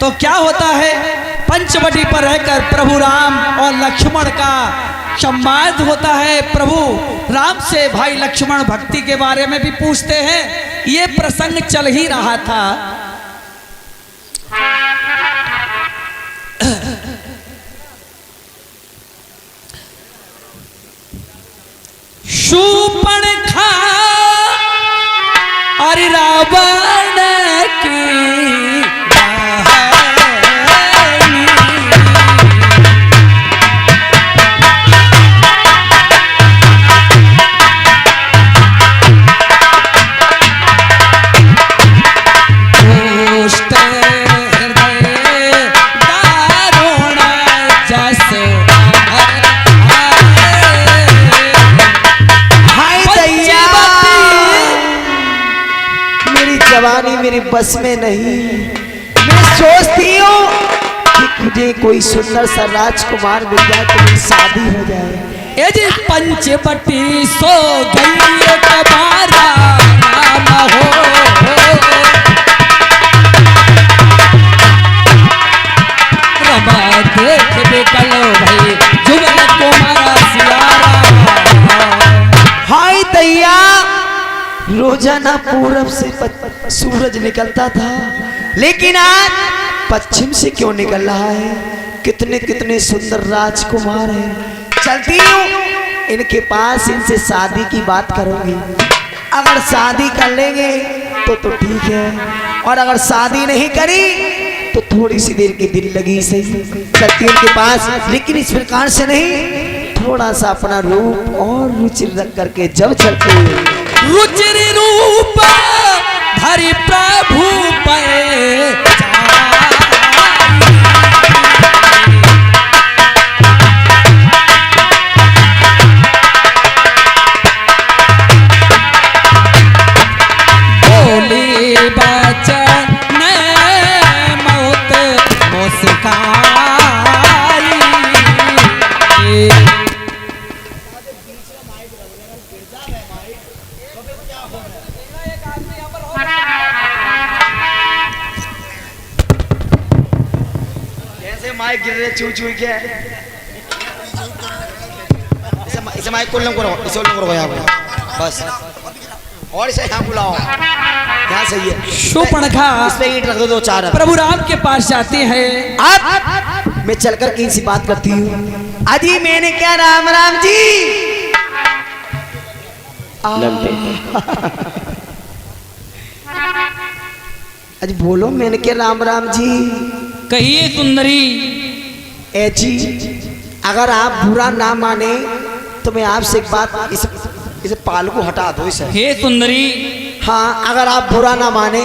तो क्या होता है, पंचवटी पर रहकर प्रभु राम और लक्ष्मण का संवाद होता है। प्रभु राम से भाई लक्ष्मण भक्ति के बारे में भी पूछते हैं। ये प्रसंग चल ही रहा था। शूर्पणखा और रावण की जवानी मेरे बस में नहीं। मैं सोचती हूँ कि मुझे कोई सुंदर सा राजकुमार मिल जाए तो मेरी शादी हो जाए। ये जी पंचवटी सो गई कबारा राम हो, रमा देख बेकलो भाई जुगल कुमारा सियारा। हाय दैया, रोजाना पूरब से सूरज निकलता था, लेकिन आज पश्चिम से क्यों निकल रहा है? कितने कितने सुंदर राजकुमार हैं। चलती हूँ इनके पास, इनसे शादी की बात करूंगी। अगर शादी कर लेंगे तो ठीक है, और अगर शादी नहीं करी तो थोड़ी सी देर की दिल लगी सही। चलती हूँ उनके पास, लेकिन इस प्रकार से नहीं, थोड़ा सा अपना रूप और रुचि रख करके जब चलते हैं। रुचिर रूप धरि प्रभु पे बोली बचन मौत मुस्काई। माइक गिर रहे चू चू के, इसे माइक को करो, इसे करो यहाँ पर बस, और इसे यहाँ बुलाओ, यहाँ सही है। शूर्पणखा इस पे ईंट रख दो, दो चार। प्रभु राम के पास जाती है। अब मैं चलकर कहीं सी बात करती हूँ। अजी मैंने क्या राम राम जी, अजी बोलो मैंने क्या राम राम जी। कहिए सुंदरी। ए जी, अगर आप बुरा ना माने तो मैं आपसे एक बात, इसे पाल को हटा दो इसे। हे सुंदरी। हाँ, अगर आप बुरा ना माने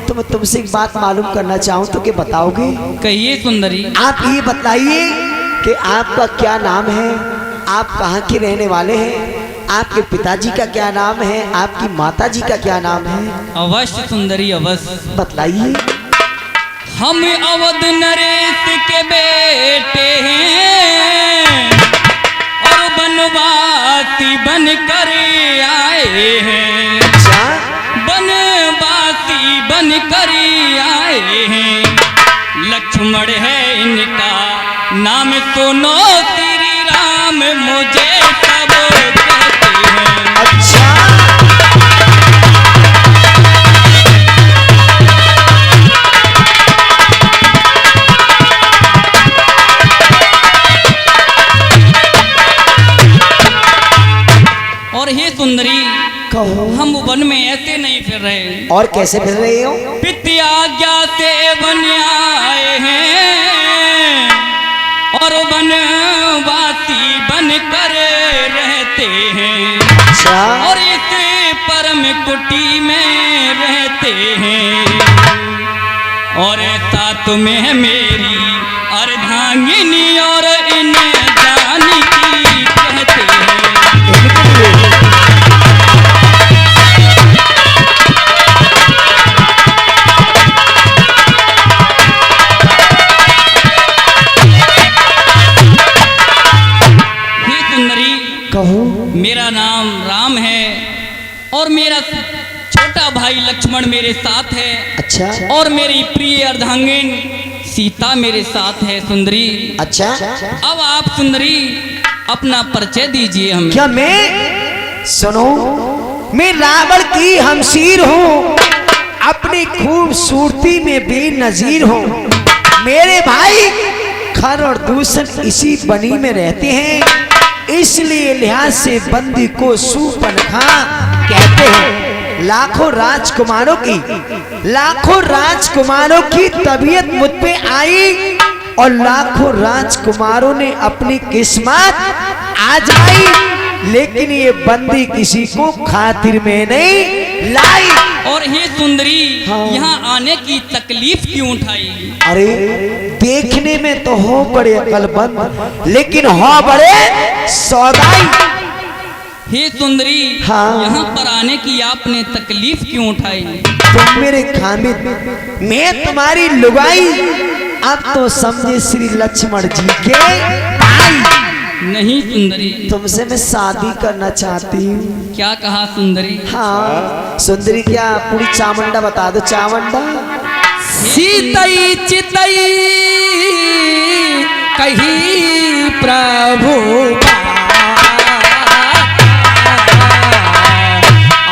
तो मैं तुमसे एक बात मालूम करना चाहूँ तो क्या बताओगे? कहिए सुंदरी। आप ये बताइए कि आपका क्या नाम है, आप कहाँ के रहने वाले हैं, आपके पिताजी का क्या नाम है, आपकी माताजी का क्या नाम है? अवश्य सुंदरी, अवश्य बताइए। हम अवध नरेश के बेटे हैं और बनवासी बन कर आए हैं। अच्छा, बनवासी बन कर आए हैं। लक्ष्मण है इनका नाम, सुनो श्री राम मुझे सब कहते हैं। अच्छा, और हे सुंदरी, कहो। हम वन में ऐसे नहीं फिर रहे। और कैसे फिर रहे हो? पिता आज्ञा से वन आए हैं और वनवासी बन कर रहते हैं। अच्छा, और इस परम कुटी में रहते हैं। और साथ में है मेरी अर्धांगिनी और इन जानकी कहते हैं। मेरा नाम राम है और मेरा छोटा भाई लक्ष्मण मेरे साथ है। अच्छा, और मेरी प्रिय अर्धांगिन सीता मेरे साथ है सुंदरी। अच्छा, अब आप सुंदरी अपना परिचय दीजिए हमें। क्या मैं, सुनो, मैं रावण की हमशीर हूँ, अपनी खूबसूरती में बेनजीर हूँ। मेरे भाई खर और दूषण इसी बनी में रहते हैं, इसलिए लिहाज से बंदी को सुपनखा कहते हैं। लाखों राजकुमारों की तबीयत मुझ पे आई और लाखों राजकुमारों ने अपनी किस्मत आजमाई, लेकिन ये बंदी किसी को खातिर में नहीं लाई। और हे सुंदरी, हाँ। यहाँ आने की तकलीफ क्यों उठाई? अरे देखने में तो हो बड़े अकलमंद, लेकिन हो बड़े सौदाई। हे सुंदरी, हाँ। यहाँ पर आने की आपने तकलीफ क्यों उठाई? तुम मेरे खामिद, मैं तुम्हारी लुगाई, अब तो समझे श्री लक्ष्मण जी के भाई। नहीं सुंदरी, तुमसे मैं शादी करना चाहती हूँ। क्या कहा सुंदरी? हाँ सुंदरी, क्या पूरी चामुंडा बता दो, चामुंडा। सीतई चितई कही प्रभु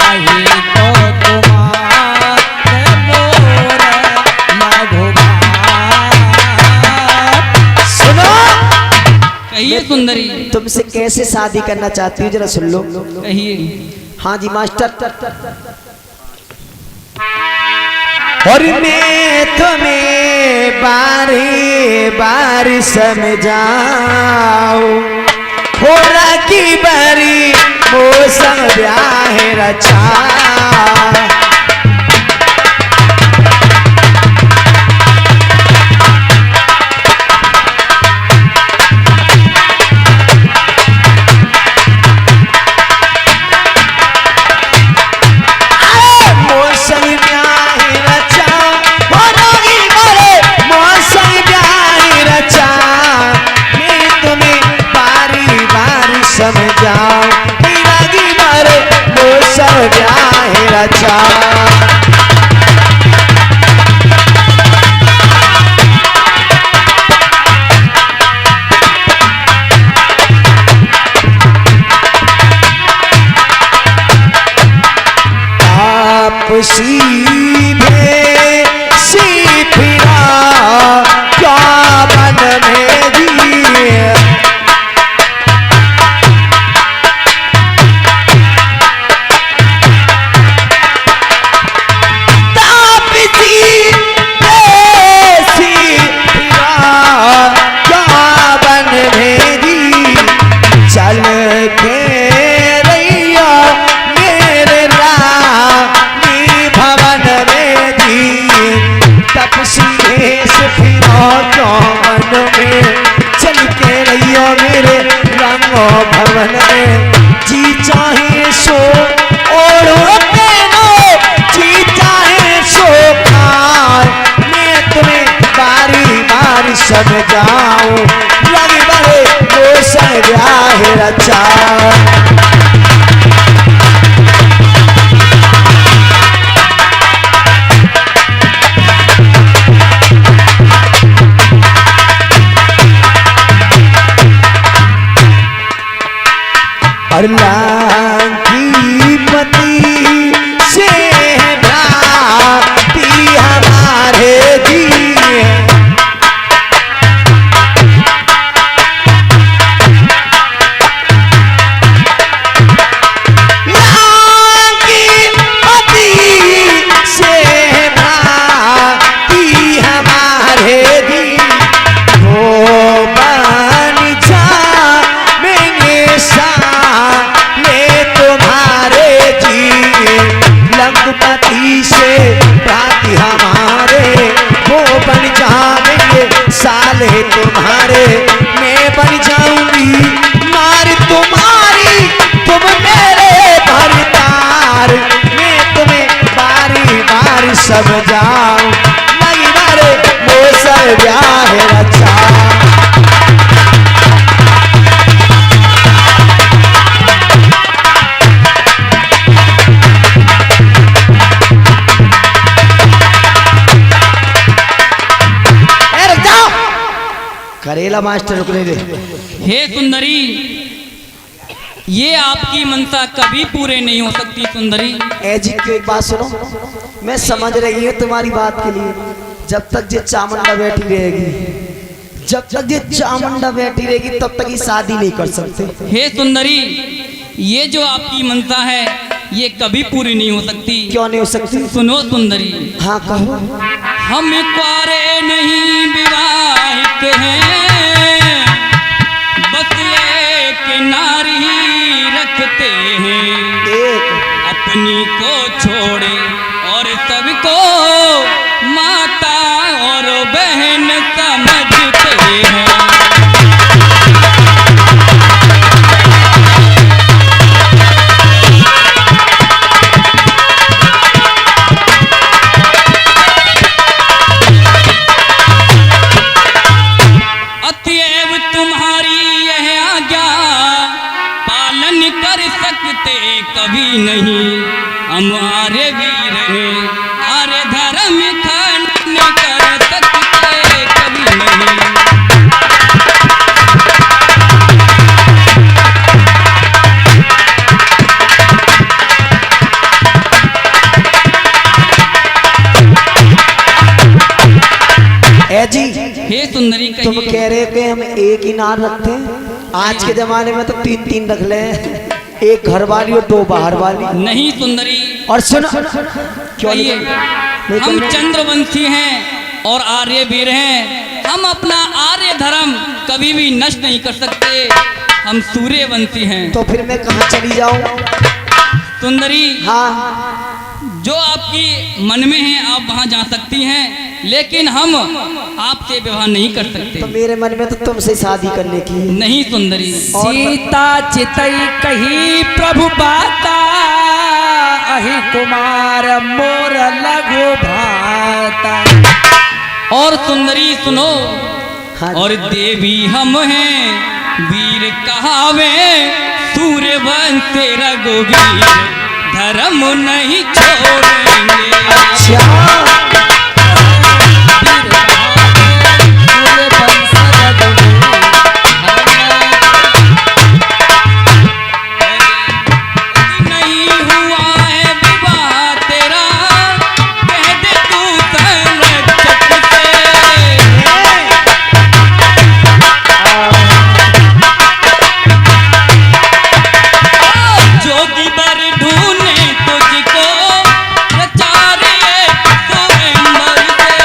आही तो तुम्हारे मोर मधुबा। सुनो, कहिए सुंदरी, तुमसे कैसे शादी करना चाहती हूँ, जरा सुन लो। कहिए। हाँ जी मास्टर। और मैं तुम्हें बारी बारी समझाऊं, होला की बारी मौसम ब्याह रचा। समझाओ लगी मारे मौसम ब्याह रचा। आप सीधे सी फिरा क्या मन में दिए, भवन में जी चाहे सो ओढ़ो तेनो, जी चाहे सो खाए। मैं तुम्हें बारी बारी समझाऊं, लगी बड़े मौसम ब्याह रचा। अल्लाह की पति से भ्राती हमारे दिए, साले तुम्हारे मैं बन जाऊंगी नार तुम्हारी, तुम मेरे भरतार। मैं तुम्हें बारी बारी समझाऊं, लगी बारे मौसम ब्याह रचा। करेला मास्टर रुकने दे। हे सुंदरी, ये आपकी मनसा कभी पूरे नहीं हो सकती सुंदरी। ए जी की एक बात सुनो, मैं समझ रही हूँ तुम्हारी बात के लिए। जब तक ये चामुंडा बैठी रहेगी, जब तक ये चामुंडा बैठी रहेगी तब तक ये शादी नहीं कर सकते। हे सुंदरी, ये जो आपकी मनसा है ये कभी पूरी नहीं हो सकती। क्यों नहीं हो सकती? सुनो सुंदरी, हाँ कहो। हम कुआरे नहीं विवाहित हैं, बस एक नारी रखते हैं, एक अपनी को छोड़े और सबको माता और बहन समझते हैं। अतएव तुम्हारी यह आज्ञा पालन कर सकते कभी नहीं। हम आर्य वीर हैं, आर्य धर्म खंडन कर सकते कभी नहीं। ए जी, हे सुंदरी, तुम कहिए। कह रहे हो कि हम एक ही नार रखते हैं? आज के जमाने में तो 3-3 रख ले, एक घर वाली और 2 बाहर वाली। नहीं सुंदरी, और सुन क्यों कहिए। नहीं हम करना? चंद्रवंशी हैं और आर्य वीर हैं। हम अपना आर्य धर्म कभी भी नष्ट नहीं कर सकते। हम सूर्यवंशी हैं। तो फिर मैं कहाँ चली जाऊँ? सुंदरी, हाँ जो आपकी मन में है आप वहाँ जा सकती हैं, लेकिन हम आपसे विवाह नहीं कर सकते। तो मेरे मन में तो तुमसे शादी करने की है। नहीं सुंदरी, सीता चितई कही प्रभु बाता, अहि कुमार मोर लघु भाता। और सुंदरी सुनो, हाँ। और देवी हम हैं, वीर कहावे, सूर्यवंश रघुवीर, धर्म नहीं छोड़ेंगे। अच्छा, नहीं हुआ है विवाह तेरा, कह दे तू संरक्षक से। जोगी बर ढूंढे तुझको, प्रचारे स्वयंवर से।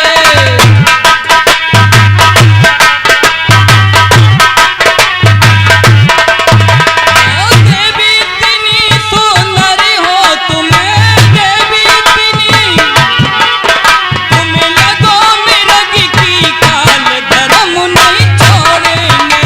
ओ देवी इतनी सुंदरी हो तुम्हें, देवी इतनी तुम्हें लगो मिर्गी की काल, धर्म नहीं छोड़ेंगे।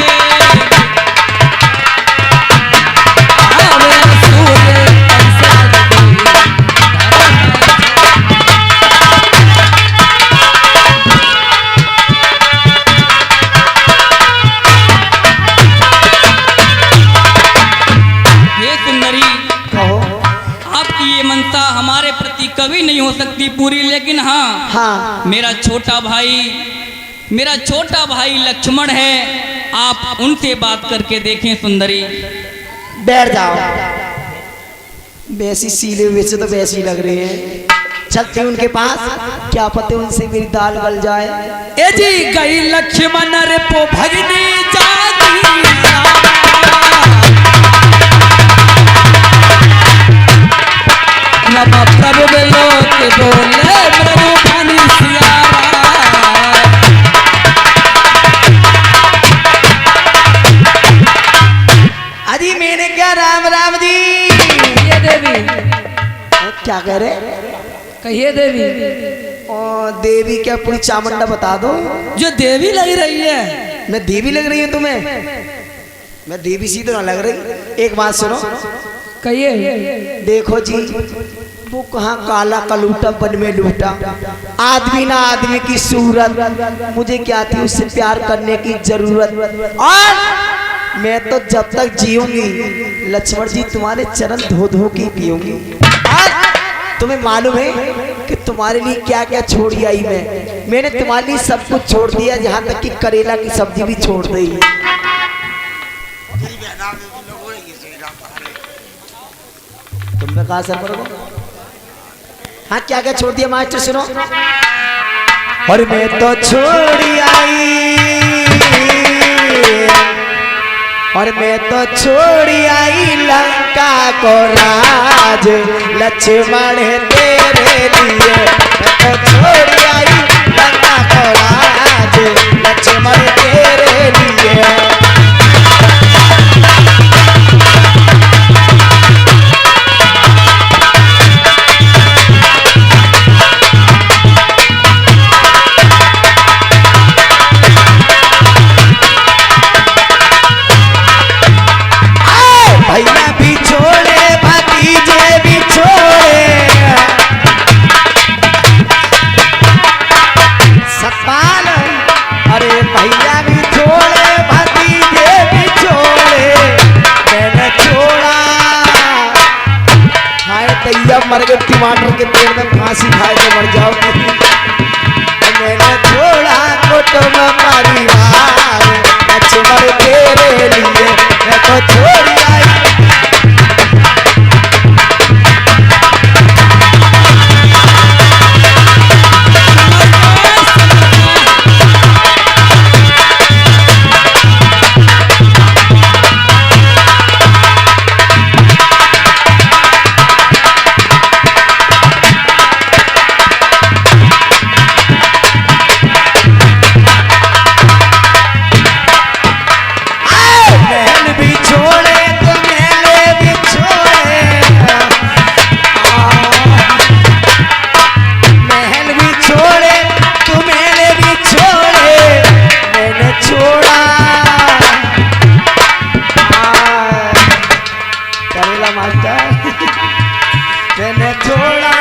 हे सुंदरी, कहो। आपकी ये मनसा हमारे प्रति कभी नहीं हो सकती पूरी, लेकिन हाँ, हाँ मेरा छोटा भाई लक्ष्मण है, आप उनसे बात करके देखें सुंदरी। बैठ जाओ। वैसी सीले हुए से तो वैसी लग रही है। चलते हैं उनके पास, क्या पता उनसे मेरी दाल गल जाए। ए जी गई लक्ष्मण रे पो भगनी जाती राम प्रभु बोलो के बोले प्रभु बनी सियारा। अजी मैंने क्या राम राम जी। ये देवी क्या कह रहे? कहिए देवी। और देवी क्या पूरी चामुंडा बता दो। जो देवी लग रही है, मैं देवी लग रही हूँ तुम्हें? मैं देवी सी तो ना लग रही। एक बात सुनो, कहिए। देखो जी, वो कहाँ काला कलूटा बन में लूटा, आदमी ना आदमी की सूरत, मुझे क्या थी उससे प्यार करने की जरूरत। और मैं तो जब तक जीऊंगी लक्ष्मण जी तुम्हारे चरण धो धो के पीऊंगी। और तुम्हें मालूम है कि तुम्हारे लिए क्या क्या छोड़ आई मैंने तुम्हारे लिए सब कुछ छोड़ दिया, जहाँ तक कि करेला की सब्जी भी छोड़ दी। तुम पे कहा सर करोगे? हाँ क्या क्या छोड़ दिया मास्टर सुनो। और मैं तो छोड़ी आई, और मैं तो छोड़ी आई लंका को राज, लक्ष्मण तेरे लिए। मैं तो छोड़ी आई लंका को राज, लक्ष्मण तेरे लिए। भैया भी छोड़े, भतीजे भी छोड़े, सपाल। अरे भैया भी छोड़े, भतीजे भी छोड़े, मैंने छोड़ा। हाय तैया मर गए टमाटर के पेड़ में, फांसी खाए तो मर जाओगी। मैंने छोड़ा कुटुंब परिवार, लक्ष्मण तेरे लिए। मैं तो छोड़ी आई। मैंने छोड़ा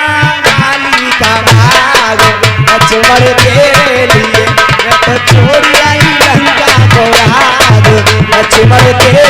गाली का भाग, लक्ष्मण तेरे लिए। मैं तो छोड़ी आई लंका को राज, लक्ष्मण तेरे